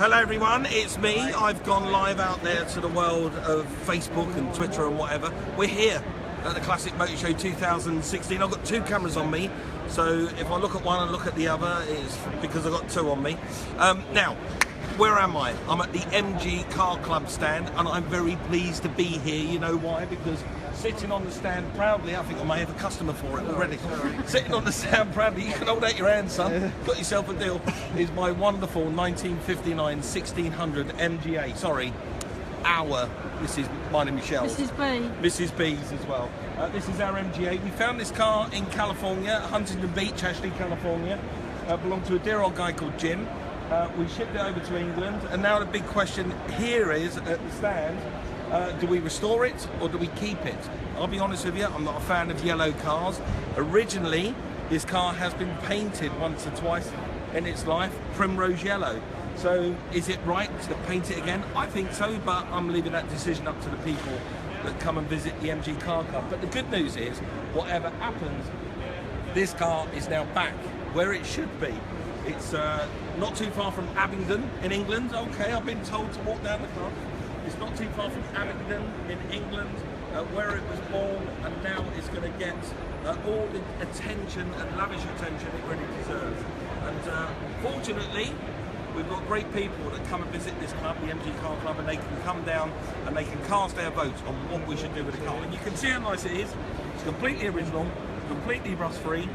Hello everyone, it's me. I've gone live out there to the world of Facebook and Twitter and whatever. We're here at the Classic Motor Show 2016. I've got two cameras on me, so if I look at one and look at the other, it's because I've got two on me. Now, where am I? I'm at the MG Car Club stand, and I'm very pleased to be here. You know why? Because sitting on the stand proudly, I think I may have a customer for it already. Sitting on the stand proudly, you can hold out your hand, son. Got yourself a deal. Is my wonderful 1959 1600 MGA. Sorry, our. This is mine and Michelle's. Mrs. B. Mrs. B's as well. This is our MGA. We found this car in California, Huntington Beach, actually, California. Belonged to a dear old guy called Jim. We shipped it over to England, and now the big question here is at the stand. Do we restore it or do we keep it? I'll be honest with you, I'm not a fan of yellow cars. Originally, this car has been painted once or twice in its life, primrose yellow. So is it right to paint it again? I think so, but I'm leaving that decision up to the people that come and visit the MG Car Club. But the good news is, whatever happens, this car is now back where it should be. It's not too far from Abingdon in England. Okay, I've been told to walk down the car. It's not too far from Abingdon in England, where it was born, and now it's going to get all the attention and lavish attention it really deserves. And fortunately, we've got great people that come and visit this club, the MG Car Club, and they can come down and they can cast their vote on what we should do with the car. And you can see how nice it is. It's completely original, completely rust-free,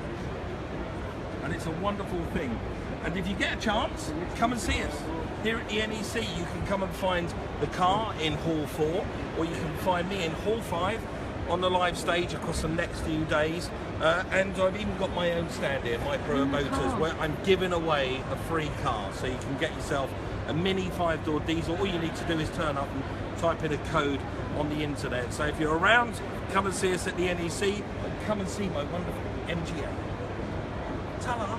and it's a wonderful thing. And if you get a chance, come and see us. Here at the NEC, you can come and find the car in Hall 4, or you can find me in Hall 5 on the live stage across the next few days. And I've even got my own stand here, my Brewer Motors, where I'm giving away a free car. So you can get yourself a mini 5-door diesel. All you need to do is turn up and type in a code on the internet. So if you're around, come and see us at the NEC, and come and see my wonderful MGA. Ta-da!